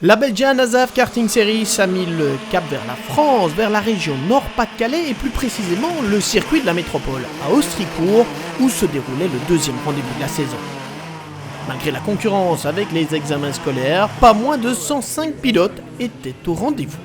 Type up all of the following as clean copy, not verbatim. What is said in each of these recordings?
La Belgian Azaf Karting Series a mis le cap vers la France, vers la région Nord-Pas-de-Calais et plus précisément le circuit de la métropole, à Austricourt, où se déroulait le deuxième rendez-vous de la saison. Malgré la concurrence avec les examens scolaires, pas moins de 105 pilotes étaient au rendez-vous.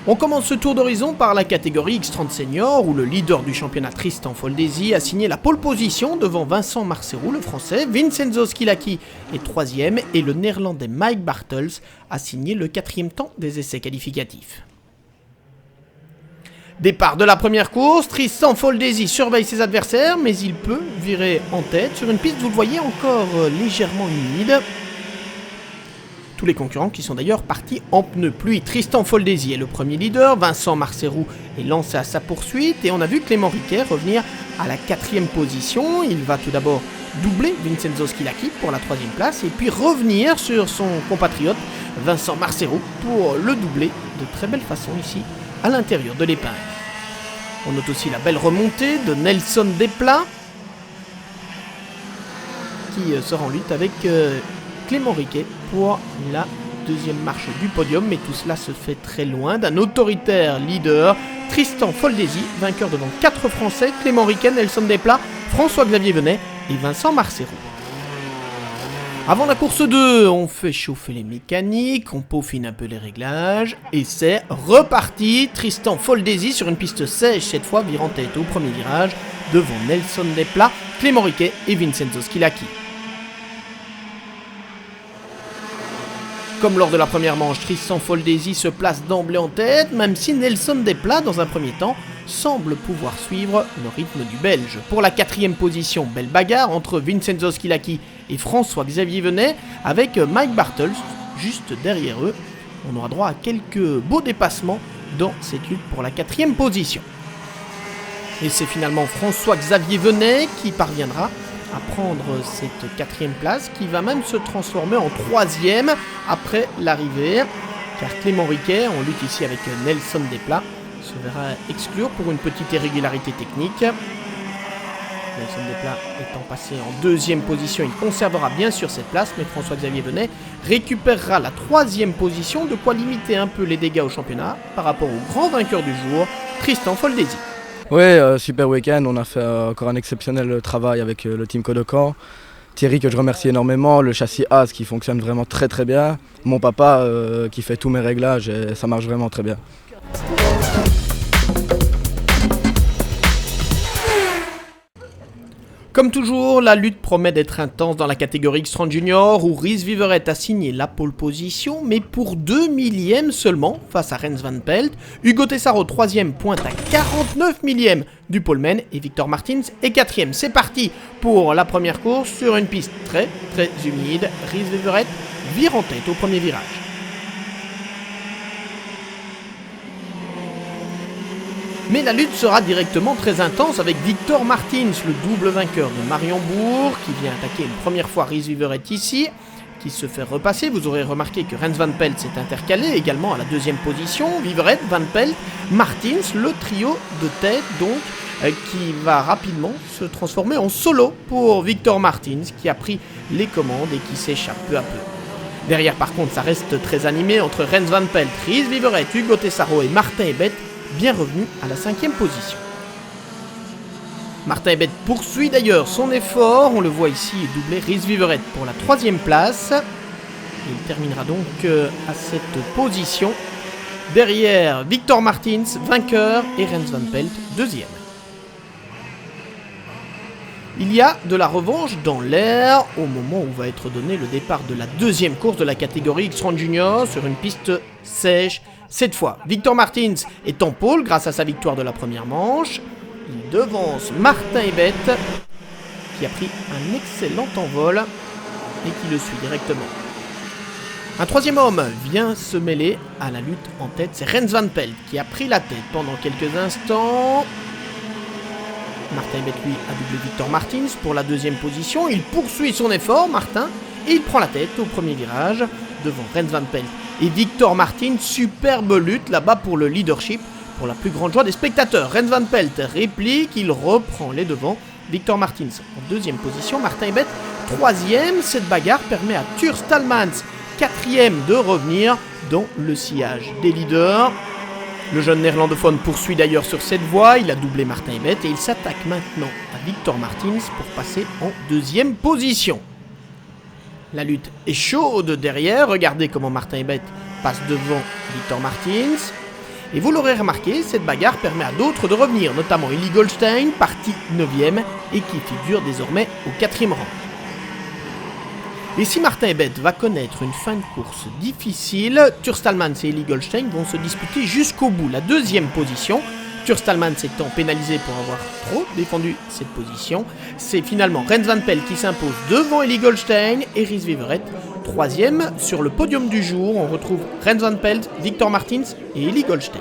On commence ce tour d'horizon par la catégorie X30 Senior où le leader du championnat Tristan Foldesi a signé la pole position devant Vincent Marcerou, le français, Vincenzo Schilacchi est 3ème et le néerlandais Mike Bartels a signé le 4e temps des essais qualificatifs. Départ de la première course, Tristan Foldesi surveille ses adversaires mais il peut virer en tête sur une piste, vous le voyez, encore légèrement humide. Tous les concurrents qui sont d'ailleurs partis en pneus pluie. Tristan Foldesi est le premier leader, Vincent Marcerou est lancé à sa poursuite et on a vu Clément Riquet revenir à la 4e position. Il va tout d'abord doubler Vincenzo Schilacchi pour la 3e place et puis revenir sur son compatriote Vincent Marcerou pour le doubler de très belle façon ici à l'intérieur de l'épingle. On note aussi la belle remontée de Nelson Desplat qui sera en lutte avec Clément Riquet pour la 2e marche du podium, mais tout cela se fait très loin d'un autoritaire leader, Tristan Foldesi, vainqueur devant 4 Français, Clément Riquet, Nelson Desplat, François-Xavier Venet et Vincent Marcerou. Avant la course 2, on fait chauffer les mécaniques, on peaufine un peu les réglages, et c'est reparti, Tristan Foldesi sur une piste sèche, cette fois virant tête au premier virage, devant Nelson Desplat, Clément Riquet et Vincenzo Schilacchi. Comme lors de la première manche, Tristan Foldesi se place d'emblée en tête, même si Nelson Desplat, dans un premier temps, semble pouvoir suivre le rythme du Belge. Pour la 4e position, belle bagarre entre Vincenzo Schilacchi et François-Xavier Venet, avec Mike Bartels juste derrière eux. On aura droit à quelques beaux dépassements dans cette lutte pour la 4e position. Et c'est finalement François-Xavier Venet qui parviendra à prendre cette 4e place, qui va même se transformer en 3e après l'arrivée, car Clément Riquet, on lutte ici avec Nelson Desplat, se verra exclure pour une petite irrégularité technique. Nelson Desplat étant passé en 2e position, il conservera bien sûr cette place, mais François-Xavier Venet récupérera la 3e position, de quoi limiter un peu les dégâts au championnat par rapport au grand vainqueur du jour, Tristan Foldesi. Ouais, super week-end, on a fait encore un exceptionnel travail avec le team Kodokan. Thierry que je remercie énormément, le châssis AS qui fonctionne vraiment très très bien, mon papa qui fait tous mes réglages et ça marche vraiment très bien. Comme toujours, la lutte promet d'être intense dans la catégorie X30 Junior où Ries Viveret a signé la pole position, mais pour 2 millièmes seulement face à Rens Van Pelt. Hugo Tessaro 3e pointe à 49 millièmes du poleman et Victor Martins est 4e. C'est parti pour la première course sur une piste très très humide. Ries Viveret vire en tête au premier virage. Mais la lutte sera directement très intense avec Victor Martins, le double vainqueur de Mariembourg, qui vient attaquer une première fois Ries Viveret ici, qui se fait repasser. Vous aurez remarqué que Rens Van Pelt s'est intercalé également à la 2e position. Viveret, Van Pelt, Martins, le trio de tête donc, qui va rapidement se transformer en solo pour Victor Martins, qui a pris les commandes et qui s'échappe peu à peu. Derrière par contre, ça reste très animé entre Rens Van Pelt, Ries Viveret, Hugo Tessaro et Martin Ebet, bien revenu à la 5e position. Martin Ebet poursuit d'ailleurs son effort, on le voit ici doubler Ries Viveret pour la 3e place. Il terminera donc à cette position, derrière Victor Martins, vainqueur, et Rens Van Pelt, 2e. Il y a de la revanche dans l'air au moment où va être donné le départ de la 2e course de la catégorie X30 Junior sur une piste sèche. Cette fois, Victor Martins est en pôle grâce à sa victoire de la première manche. Il devance Martin Ebet, qui a pris un excellent envol et qui le suit directement. Un 3e homme vient se mêler à la lutte en tête, c'est Rens Van Pelt qui a pris la tête pendant quelques instants. Martin Ebet, lui, a doublé Victor Martins pour la 2e position. Il poursuit son effort, Martin, et il prend la tête au premier virage devant Rens Van Pelt et Victor Martins. Superbe lutte là-bas pour le leadership, pour la plus grande joie des spectateurs. Rens Van Pelt réplique, il reprend les devants Victor Martins en deuxième position, Martin Ebet troisième. Cette bagarre permet à Tur Stalmans, quatrième, de revenir dans le sillage des leaders. Le jeune néerlandophone poursuit d'ailleurs sur cette voie, il a doublé Martin Ebet et il s'attaque maintenant à Victor Martins pour passer en deuxième position. La lutte est chaude derrière, regardez comment Martin Ebet passe devant Victor Martins. Et vous l'aurez remarqué, cette bagarre permet à d'autres de revenir, notamment Eli Goldstein, parti 9ème et qui figure désormais au 4e rang. Et si Martin Ebet va connaître une fin de course difficile, Tur Stalmans et Eli Goldstein vont se disputer jusqu'au bout la deuxième position. Tur Stalmans étant pénalisé pour avoir trop défendu cette position. C'est finalement Rens Van Pelt qui s'impose devant Eli Goldstein et Ries Wieveret troisième. Sur le podium du jour, on retrouve Rens Van Pelt, Victor Martins et Eli Goldstein.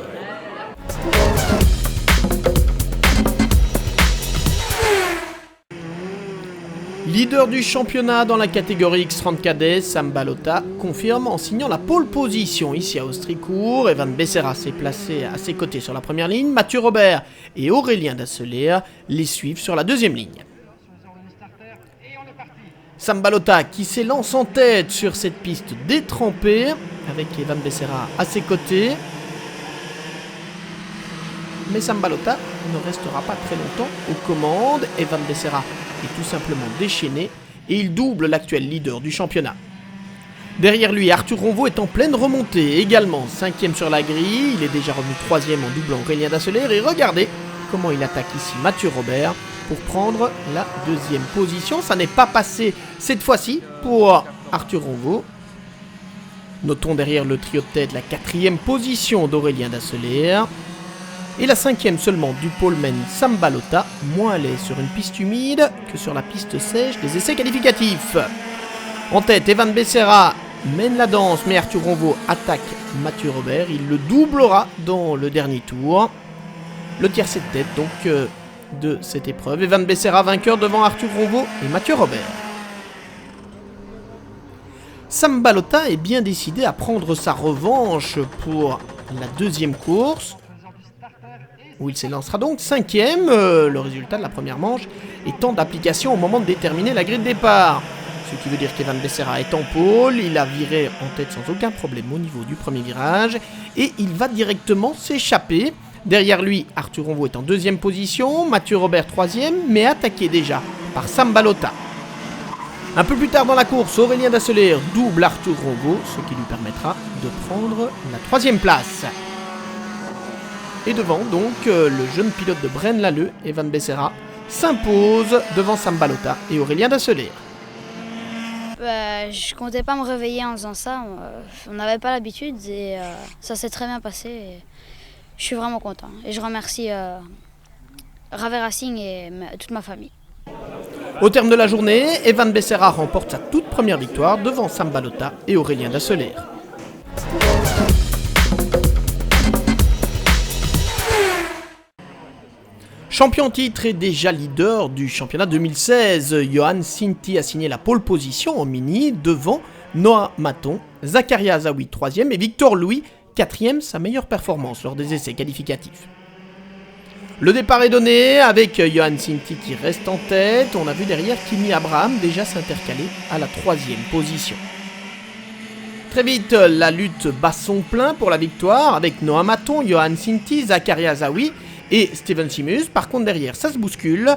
Leader du championnat dans la catégorie X30 cadets, Sam Balota confirme en signant la pole position ici à Austricourt. Evan Becerra s'est placé à ses côtés sur la première ligne. Mathieu Robert et Aurélien Dasseler les suivent sur la deuxième ligne. Sam Balota qui s'élance en tête sur cette piste détrempée avec Evan Becerra à ses côtés. Mais Sam Balota ne restera pas très longtemps aux commandes. Evan Becerra est tout simplement déchaîné et il double l'actuel leader du championnat. Derrière lui, Arthur Ronvaux est en pleine remontée, également 5ème sur la grille. Il est déjà revenu 3ème en doublant Aurélien Dasseler et regardez comment il attaque ici Mathieu Robert pour prendre la deuxième position. Ça n'est pas passé cette fois-ci pour Arthur Ronvaux. Notons derrière le trio de tête la 4ème position d'Aurélien Dasseler. Et la 5ème seulement du poleman Sam Balota, moins à l'aise sur une piste humide que sur la piste sèche des essais qualificatifs. En tête, Evan Becerra mène la danse, mais Arthur Ronvaux attaque Mathieu Robert. Il le doublera dans le dernier tour. Le tiercé de tête donc de cette épreuve. Evan Becerra vainqueur devant Arthur Ronvaux et Mathieu Robert. Sam Balota est bien décidé à prendre sa revanche pour la deuxième course, où il s'élancera donc 5ème, le résultat de la première manche étant d'application au moment de déterminer la grille de départ. Ce qui veut dire qu'Evan Becerra est en pôle, il a viré en tête sans aucun problème au niveau du premier virage, et il va directement s'échapper. Derrière lui, Arthur Ronvaux est en deuxième position, Mathieu Robert 3ème, mais attaqué déjà par Sam Balota. Un peu plus tard dans la course, Aurélien Dasseler double Arthur Ronvaux, ce qui lui permettra de prendre la 3ème place. Et devant donc le jeune pilote de Braine-l'Alleud, Evan Becerra, s'impose devant Sam Balota et Aurélien Dasseler. Je comptais pas me réveiller en faisant ça, on n'avait pas l'habitude et ça s'est très bien passé. Et je suis vraiment content et je remercie Rave Racing et toute ma famille. Au terme de la journée, Evan Becerra remporte sa toute première victoire devant Sam Balota et Aurélien Dasseler. Champion en titre et déjà leader du championnat 2016, Johan Sinti a signé la pole position en mini devant Noah Maton, Zakaria Azaoui 3ème et Victor Louis 4ème, sa meilleure performance lors des essais qualificatifs. Le départ est donné avec Johan Sinti qui reste en tête. On a vu derrière Kimi Abraham déjà s'intercaler à la 3ème position. Très vite, la lutte bat son plein pour la victoire avec Noah Maton, Johan Sinti, Zakaria Azaoui et Steven Simus. Par contre derrière ça se bouscule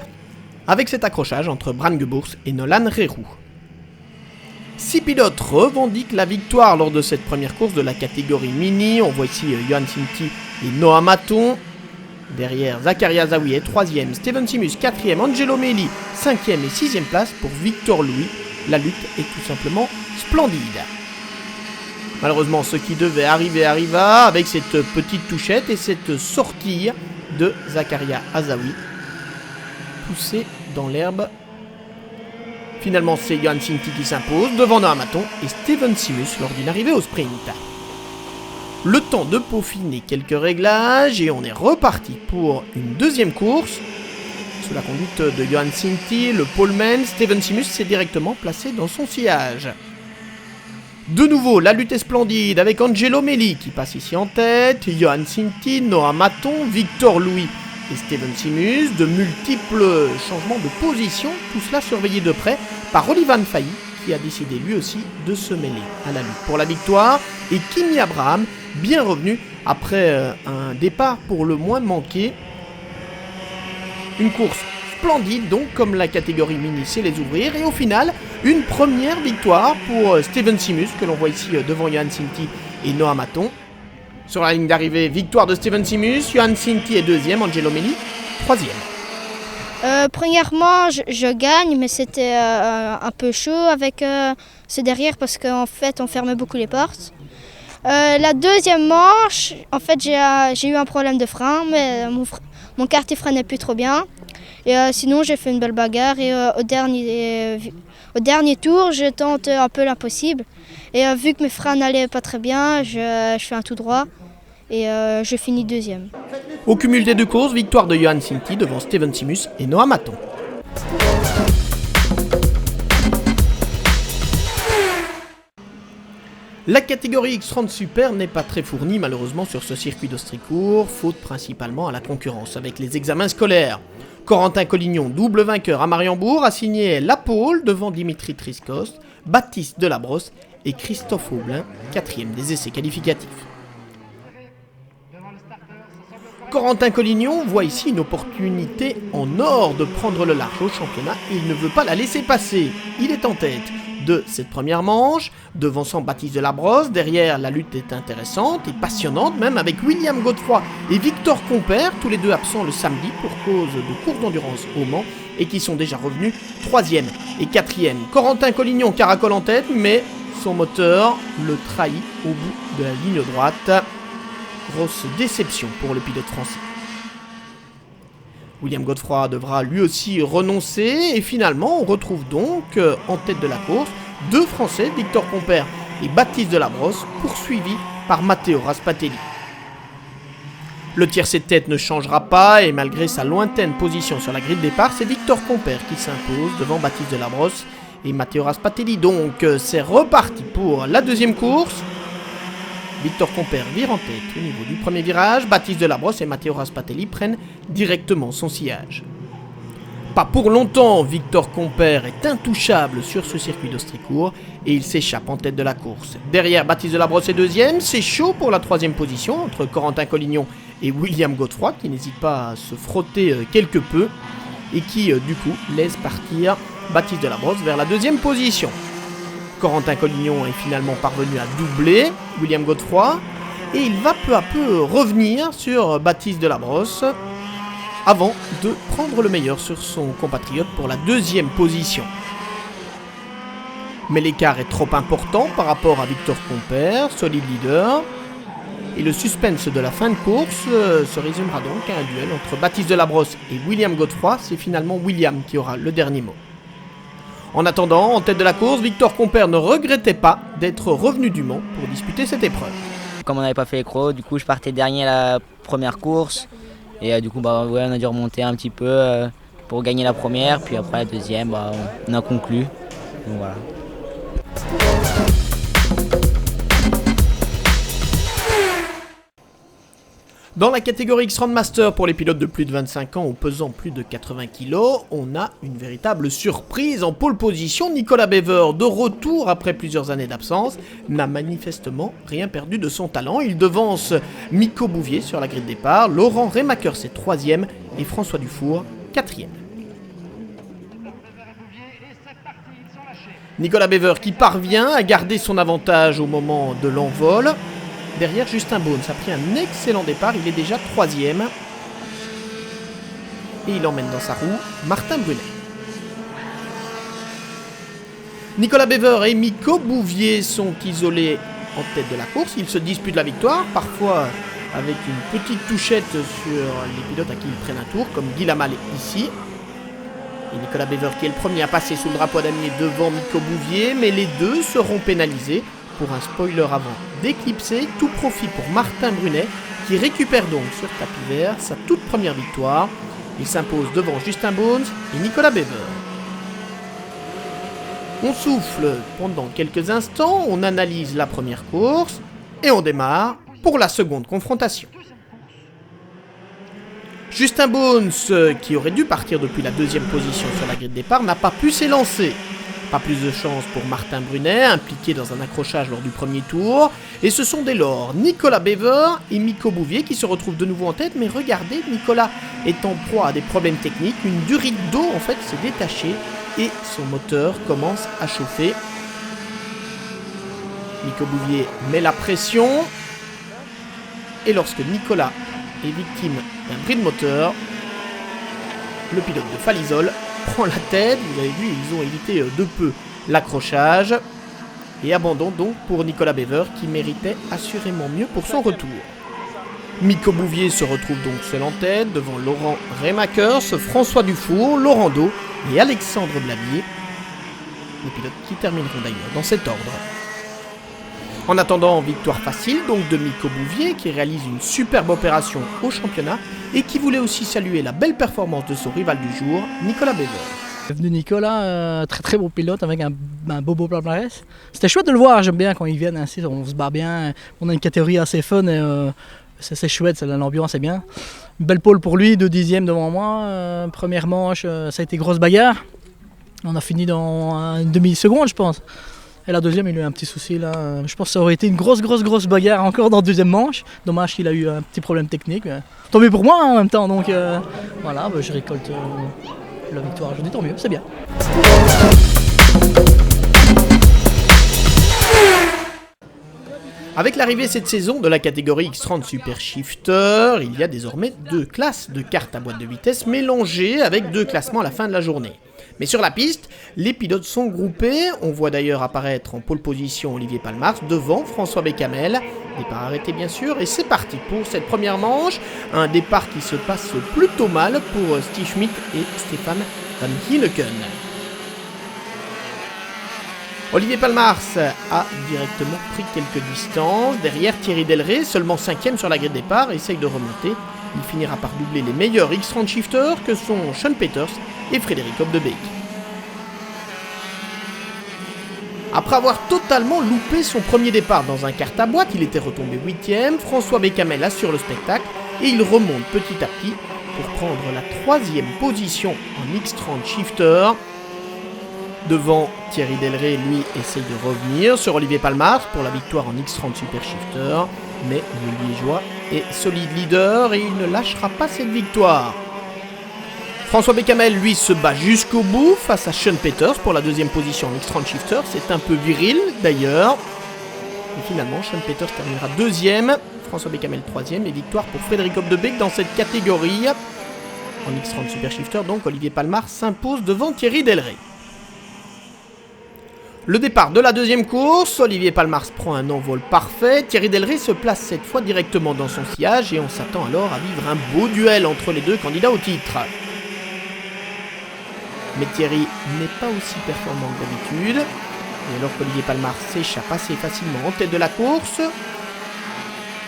avec cet accrochage entre Bran Gebours et Nolan Rerou. 6 pilotes revendiquent la victoire lors de cette première course de la catégorie mini. On voit ici Johan Sinti et Noah Maton. Derrière Zakaria Azaoui est 3ème, Steven Simus 4ème, Angelo Meli 5ème et 6ème place pour Victor Louis. La lutte est tout simplement splendide. Malheureusement ce qui devait arriver arriva avec cette petite touchette et cette sortie de Zakaria Azaoui, poussé dans l'herbe. Finalement, c'est Johan Sinti qui s'impose devant Noah Maton et Steven Simus lors d'une arrivée au sprint. Le temps de peaufiner quelques réglages et on est reparti pour une deuxième course. Sous la conduite de Johan Sinti, le poleman Steven Simus s'est directement placé dans son sillage. De nouveau, la lutte est splendide avec Angelo Meli qui passe ici en tête, Johan Sinti, Noah Maton, Victor Louis et Steven Simus, de multiples changements de position, tout cela surveillé de près par Olivan Fahy, qui a décidé lui aussi de se mêler à la lutte pour la victoire, et Kimi Abraham, bien revenu après un départ pour le moins manqué. Une course splendide donc, comme la catégorie mini sait les ouvrir, et au final, une première victoire pour Steven Simus, que l'on voit ici devant Johan Cinti et Noah Maton. Sur la ligne d'arrivée, victoire de Steven Simus, Johan Cinti est deuxième, Angelo Melli troisième. Premièrement, je gagne, mais c'était un peu chaud avec ce derrière parce qu'en fait, on fermait beaucoup les portes. La deuxième manche, en fait, j'ai eu un problème de frein, mais mon quartier freinait plus trop bien. Et sinon, j'ai fait une belle bagarre et au dernier tour, je tente un peu l'impossible. Et vu que mes freins n'allaient pas très bien, je fais un tout droit et je finis deuxième. Au cumul des deux courses, victoire de Johan Cinti devant Steven Simus et Noah Maton. La catégorie X30 Super n'est pas très fournie malheureusement sur ce circuit d'Austricourt, faute principalement à la concurrence avec les examens scolaires. Corentin Collignon, double vainqueur à Mariembourg, a signé la pole devant Dimitri Triskost, Baptiste Delabrosse et Christophe Aublin, quatrième des essais qualificatifs. Corentin Collignon voit ici une opportunité en or de prendre le large au championnat et il ne veut pas la laisser passer. Il est en tête de cette première manche, devançant Baptiste Delabrosse. Derrière, la lutte est intéressante et passionnante, même avec William Godefroy et Victor Compère, tous les deux absents le samedi pour cause de course d'endurance au Mans et qui sont déjà revenus 3e et 4e. Corentin Collignon caracole en tête, mais son moteur le trahit au bout de la ligne droite. Grosse déception pour le pilote français. William Godefroy devra lui aussi renoncer et finalement on retrouve donc en tête de la course deux Français, Victor Compère et Baptiste Delabrosse, poursuivis par Matteo Raspatelli. Le tiercé de tête ne changera pas et malgré sa lointaine position sur la grille de départ, c'est Victor Compère qui s'impose devant Baptiste Delabrosse et Matteo Raspatelli. Donc c'est reparti pour la deuxième course. Victor Compère vire en tête au niveau du premier virage, Baptiste Delabrosse et Matteo Raspatelli prennent directement son sillage. Pas pour longtemps, Victor Compère est intouchable sur ce circuit d'Austricourt et il s'échappe en tête de la course. Derrière, Baptiste Delabrosse est deuxième, c'est chaud pour la troisième position entre Corentin Collignon et William Godefroy qui n'hésite pas à se frotter quelque peu et qui du coup laisse partir Baptiste Delabrosse vers la deuxième position. Corentin Collignon est finalement parvenu à doubler William Godefroy et il va peu à peu revenir sur Baptiste Delabrosse avant de prendre le meilleur sur son compatriote pour la deuxième position. Mais l'écart est trop important par rapport à Victor Compère, solide leader. Et le suspense de la fin de course se résumera donc à un duel entre Baptiste Delabrosse et William Godefroy. C'est finalement William qui aura le dernier mot. En attendant, en tête de la course, Victor Compère ne regrettait pas d'être revenu du Mans pour disputer cette épreuve. Comme on n'avait pas fait les chronos, du coup je partais dernier à la première course. Et du coup on a dû remonter un petit peu pour gagner la première. Puis après la deuxième, on a conclu. Donc voilà. Dans la catégorie X-Round Master pour les pilotes de plus de 25 ans ou pesant plus de 80 kg, on a une véritable surprise en pole position. Nicolas Bever, de retour après plusieurs années d'absence, n'a manifestement rien perdu de son talent. Il devance Miko Bouvier sur la grille de départ, Laurent Rémaker c'est 3e et François Dufour 4e. Nicolas Bever qui parvient à garder son avantage au moment de l'envol. Derrière, Justin Bones a pris un excellent départ, il est déjà 3e. Et il emmène dans sa roue Martin Brunet. Nicolas Bever et Miko Bouvier sont isolés en tête de la course. Ils se disputent la victoire, parfois avec une petite touchette sur les pilotes à qui ils prennent un tour, comme Guy Lamal ici. Et Nicolas Bever qui est le premier à passer sous le drapeau damier devant Miko Bouvier, mais les deux seront pénalisés pour un spoiler avant d'éclipser. Tout profit pour Martin Brunet qui récupère donc sur tapis vert sa toute première victoire. Il s'impose devant Justin Bones et Nicolas Bever. On souffle pendant quelques instants, on analyse la première course et on démarre pour la seconde confrontation. Justin Bones, qui aurait dû partir depuis la deuxième position sur la grille de départ, n'a pas pu s'élancer. Pas plus de chance pour Martin Brunet, impliqué dans un accrochage lors du premier tour. Et ce sont dès lors Nicolas Bever et Miko Bouvier qui se retrouvent de nouveau en tête. Mais regardez, Nicolas est en proie à des problèmes techniques. Une durite d'eau en fait s'est détachée et son moteur commence à chauffer. Miko Bouvier met la pression. Et lorsque Nicolas est victime d'un bris de moteur, le pilote de Falisol prend la tête. Vous avez vu, ils ont évité de peu l'accrochage. Et abandon donc pour Nicolas Bever qui méritait assurément mieux pour son retour. Miko Bouvier se retrouve donc seul en tête devant Laurent Remakers, François Dufour, Laurent Do et Alexandre Blabier. Les pilotes qui termineront d'ailleurs dans cet ordre. En attendant, victoire facile donc de Miko Bouvier qui réalise une superbe opération au championnat et qui voulait aussi saluer la belle performance de son rival du jour, Nicolas Bever. Venu Nicolas, très très beau pilote avec un beau palmarès. C'était chouette de le voir, j'aime bien quand ils viennent ainsi, on se bat bien, on a une catégorie assez fun et c'est chouette, l'ambiance est bien. Une belle pole pour lui, 2 dixièmes devant moi, première manche, ça a été grosse bagarre. On a fini dans une demi-seconde je pense. Et la deuxième, il a eu un petit souci là. Je pense que ça aurait été une grosse bagarre encore dans la deuxième manche. Dommage qu'il a eu un petit problème technique. Tant mieux pour moi en même temps. Donc voilà, je récolte la victoire. Je dis tant mieux, c'est bien. Avec l'arrivée cette saison de la catégorie X30 Super Shifter, il y a désormais 2 classes de cartes à boîte de vitesse mélangées avec 2 classements à la fin de la journée. Mais sur la piste, les pilotes sont groupés. On voit d'ailleurs apparaître en pole position Olivier Palmars devant François Bécamel. Départ arrêté bien sûr. Et c'est parti pour cette première manche. Un départ qui se passe plutôt mal pour Steve Schmidt et Stéphane Van Hineken. Olivier Palmars a directement pris quelques distances. Derrière Thierry Delray, seulement 5e sur la grille de départ, essaye de remonter. Il finira par doubler les meilleurs X30 shifters que sont Sean Peters et Frédéric Hopdebeek. Après avoir totalement loupé son premier départ dans un kart à boîte, il était retombé 8e, François Bécamel assure le spectacle et il remonte petit à petit pour prendre la 3e position en X30 shifter. Devant Thierry Delray, lui, essaye de revenir sur Olivier Palmars pour la victoire en X30 Super Shifter. Mais le Liégeois est solide leader et il ne lâchera pas cette victoire. François Bécamel, lui, se bat jusqu'au bout face à Sean Peters pour la 2e position en X30 Shifter. C'est un peu viril d'ailleurs. Et finalement, Sean Peters terminera 2e, François Bécamel 3e et victoire pour Frédéric Hopdebeek dans cette catégorie. En X30 Super Shifter, donc, Olivier Palmars s'impose devant Thierry Delray. Le départ de la 2e course, Olivier Palmars prend un envol parfait, Thierry Delray se place cette fois directement dans son sillage et on s'attend alors à vivre un beau duel entre les 2 candidats au titre. Mais Thierry n'est pas aussi performant que d'habitude, et alors qu'Olivier Palmars s'échappe assez facilement en tête de la course,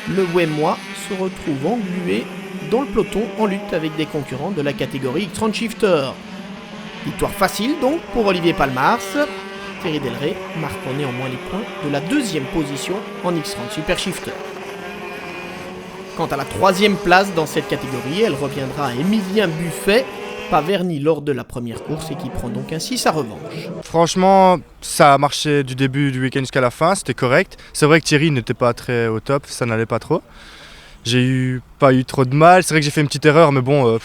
le Wémois se retrouve englué dans le peloton en lutte avec des concurrents de la catégorie X30 Shifter. Victoire facile donc pour Olivier Palmars. Thierry Delray marquant néanmoins les points de la 2e position en X30 Super Shifter. Quant à la 3e place dans cette catégorie, elle reviendra à Émilien Buffet, pas verni lors de la première course et qui prend donc ainsi sa revanche. Franchement, ça a marché du début du week-end jusqu'à la fin, c'était correct. C'est vrai que Thierry n'était pas très au top, ça n'allait pas trop. Pas eu trop de mal, c'est vrai que j'ai fait une petite erreur, mais bon...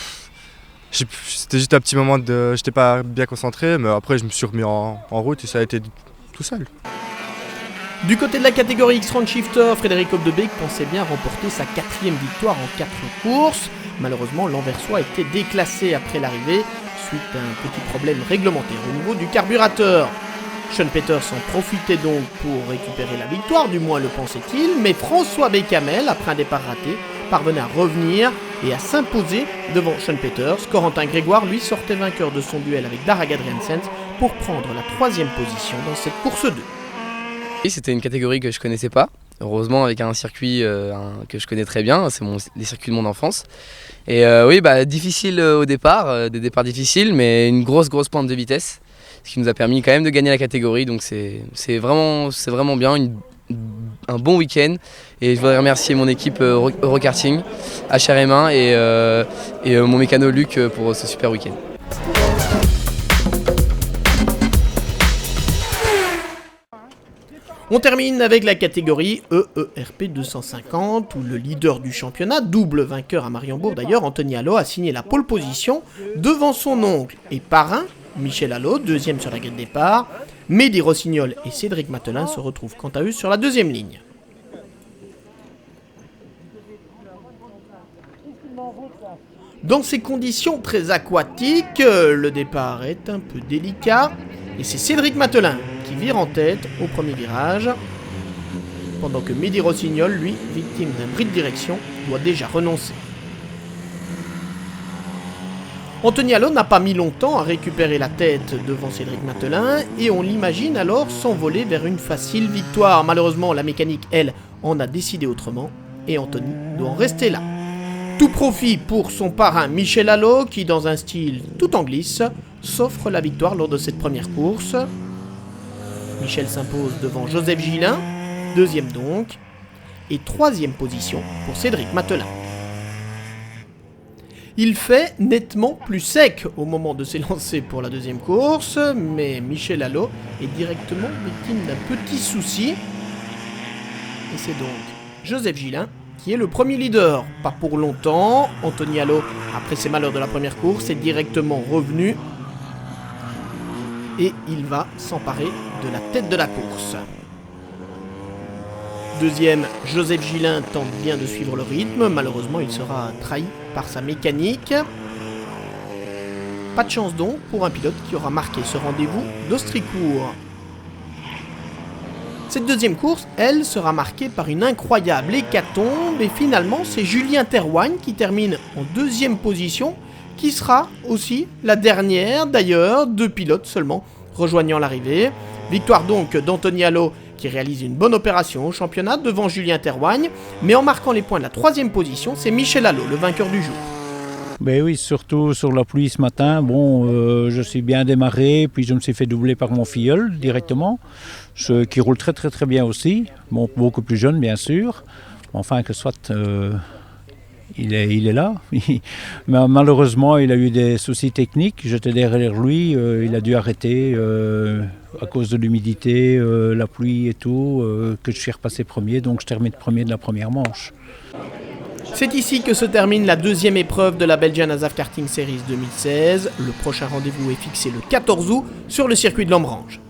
C'était juste un petit moment de... J'étais pas bien concentré, mais après je me suis remis en route et ça a été tout seul. Du côté de la catégorie X30 Shifter, Frédéric Hopdebeek pensait bien remporter sa 4e victoire en 4 courses. Malheureusement, l'Anversois a été déclassé après l'arrivée, suite à un petit problème réglementaire au niveau du carburateur. Sean Peters en profitait donc pour récupérer la victoire, du moins le pensait-il, mais François Bécamel, après un départ raté, parvenait à revenir et à s'imposer devant Sean Peters. Corentin Grégoire, lui, sortait vainqueur de son duel avec Darragh Adriansens pour prendre la 3e position dans cette course 2. C'était une catégorie que je connaissais pas, heureusement avec un circuit que je connais très bien, c'est les circuits de mon enfance. Et oui, difficile au départ, des départs difficiles, mais une grosse pointe de vitesse, ce qui nous a permis quand même de gagner la catégorie, donc c'est vraiment bien, un bon week-end. Et je voudrais remercier mon équipe Eurokarting, HRM1 et mon mécano Luc pour ce super week-end. On termine avec la catégorie EERP 250 où le leader du championnat, double vainqueur à Mariembourg d'ailleurs, Anthony Allot a signé la pole position devant son oncle et parrain, Michel Allot, deuxième sur la grille de départ. Mehdi Rossignol et Cédric Matelin se retrouvent quant à eux sur la deuxième ligne. Dans ces conditions très aquatiques, le départ est un peu délicat et c'est Cédric Matelin qui vire en tête au premier virage, pendant que Mehdi Rossignol, lui, victime d'un bris de direction, doit déjà renoncer. Anthony Allot n'a pas mis longtemps à récupérer la tête devant Cédric Matelin et on l'imagine alors s'envoler vers une facile victoire. Malheureusement, la mécanique, elle, en a décidé autrement et Anthony doit en rester là. Tout profit pour son parrain Michel Allot qui, dans un style tout en glisse, s'offre la victoire lors de cette première course. Michel s'impose devant Joseph Gillin, deuxième donc, et troisième position pour Cédric Matelin. Il fait nettement plus sec au moment de s'élancer pour la deuxième course, mais Michel Allot est directement victime d'un petit souci. Et c'est donc Joseph Gillin qui est le premier leader. Pas pour longtemps, Anthony Allot, après ses malheurs de la première course, est directement revenu. Et il va s'emparer de la tête de la course. Deuxième, Joseph Gillin tente bien de suivre le rythme. Malheureusement, il sera trahi par sa mécanique. Pas de chance donc pour un pilote qui aura marqué ce rendez-vous d'Austricourt. Cette deuxième course, elle, sera marquée par une incroyable hécatombe. Et finalement, c'est Julien Terwagne qui termine en deuxième position, qui sera aussi la dernière d'ailleurs, 2 pilotes seulement rejoignant l'arrivée. Victoire donc d'Anthony Allot qui réalise une bonne opération au championnat devant Julien Terwagne, mais en marquant les points de la troisième position, c'est Michel Allot, le vainqueur du jour. Ben oui, surtout sur la pluie ce matin, je suis bien démarré, puis je me suis fait doubler par mon filleul directement, qui roule très très très bien aussi, beaucoup plus jeune bien sûr, enfin que soit... Il est là. Mais malheureusement, il a eu des soucis techniques. J'étais derrière lui. Il a dû arrêter à cause de l'humidité, la pluie et tout, que je suis repassé premier. Donc je termine premier de la première manche. C'est ici que se termine la deuxième épreuve de la Belgian ASAF Karting Series 2016. Le prochain rendez-vous est fixé le 14 août sur le circuit de l'Ambrange.